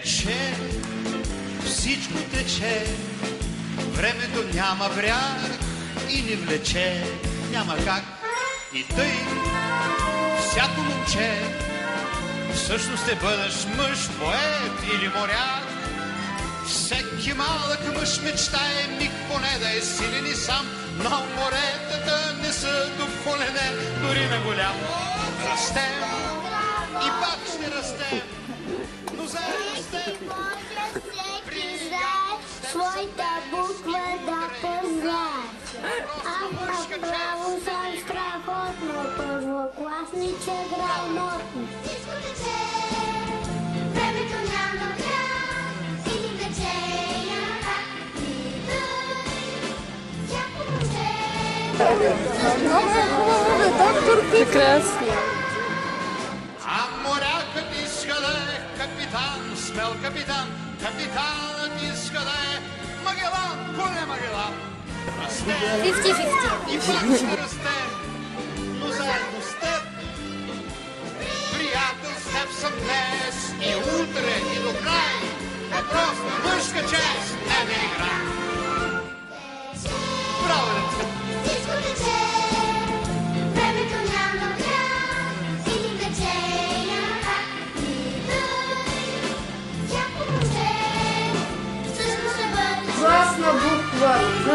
Тече, всичко тече, времето няма бряг и ни влече, няма как. И тъй, всяко момче, всъщност ще бъдеш мъж, поет или моряк. Всеки малък мъж мечтае миг поне да е силен и сам, но моретата не са дофолене, дори на голям. Растем и пак ще растем, но заедно с теб. Своята буква да познае. Аз направо съм страхотно, първокласниче грамотно. Всичко тече, времето няма край, и ни влече няма как. И тъй, всяко момче. Много е хубаво, бе, доктор Пик. Прекрасно. А морякът иска да е капитан, смел капитан. Капитанът иска да е Магелан, коне Магелан. Расте 50-50. и пак ще расте, но заедно с теб. Приятел с теб съм днес и утре и до край. Въпрос на мъжка чест не да игра. Браво, деца! Всичко тече, времето няма край, и ни влече няма как. И тъй, всяко момче, всъщност ще бъде. Гласна буква Г,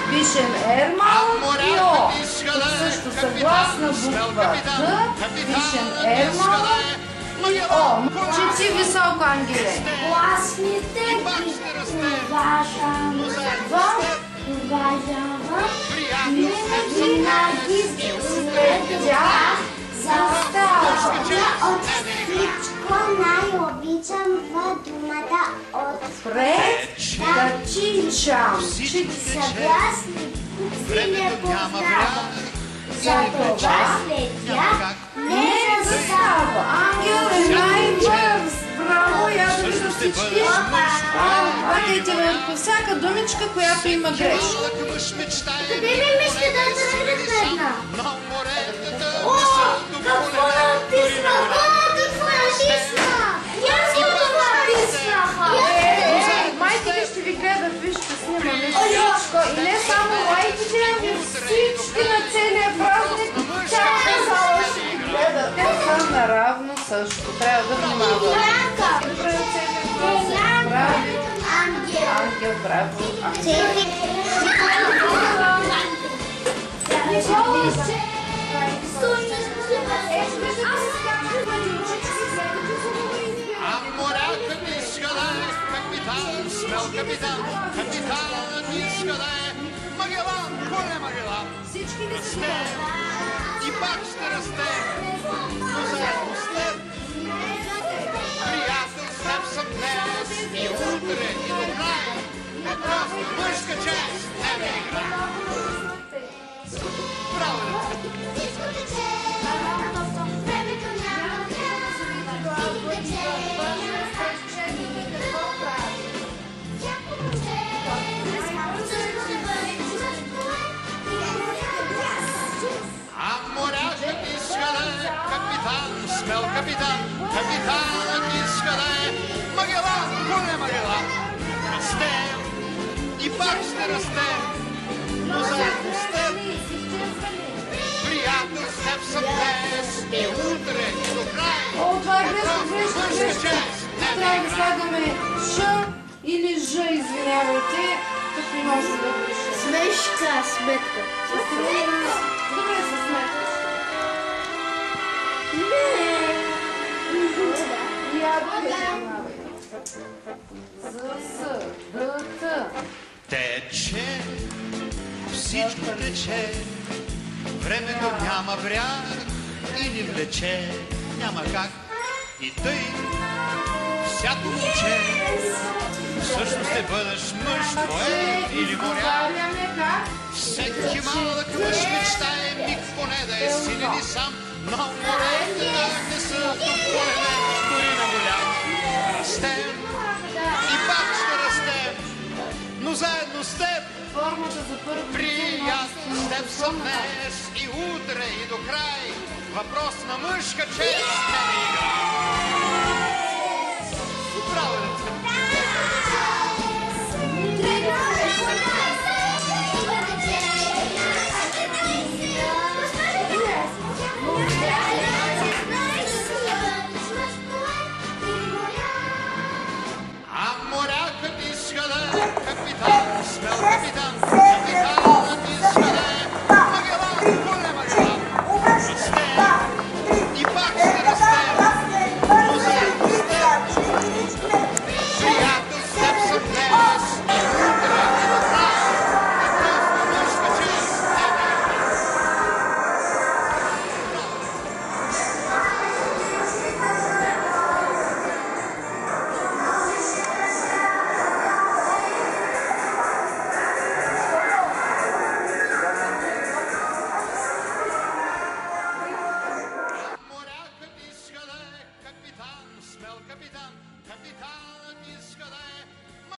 пишем R малък и О. Също съгласна буква Г, пишем R малък и О. Чети високо, Ангеле. Гласните ги уважавам, винаги след тях застава. От всичко най-обичам в думата Пред да чинчам. съгласни си не познава. Затова след тях Не застава. Ангел е най-бърз. Браво, я да вижда всички. Въртайте върху всяка думичка, която има грешка. Къде ми мислите да тръгнем една? О, какво натиснах? Какво натиснах? Ясно това натиснаха! Майките ще ви гледат, вижте, снимаме всичко. И не само майките, ами всички на целия празник. Цялата зала ще ви гледат. Те са наравно също. Трябва да внимаваме. Добре, целият празник. Браво. Ангел, браво. А морякът иска да е капитан, смел капитан. Капитанът иска да е Магелан, коне Магелан. Расте и пак ще расте, но заедно с теб. Приятел с теб съм днес и утре и до край. Въпрос на мъжка чест не да игра. Браво, деца! А морякът иска да е капитан, смел капитан. Капитанът иска да е Магелан, коне Магелан. Растем и пак ще растем, но заедно с теб. Приятел с теб съм днес и утре и до край. О, това е грешка. Трябва да слагаме Ш или Ж, извинявайте. Тук не може да пише. Смешка, сметка. Добре се сметаш. Я внимавай. С, Д, Т. Тече, всичко тече, времето няма бряг и ни влече, няма как. И тъй, всяко момче, всъщност ще бъдеш мъж, поет или моряк. Всеки малък мъж мечтае миг поне да е силен и сам, но моретата не са дофолене, дори на голям. Растем и пак ще растем, но заедно с теб. Формата за първо. Приятел с теб съм днес и утре и до край. Въпрос на мъжка чест не игра. Браво! смел капитан. Капитанът иска да е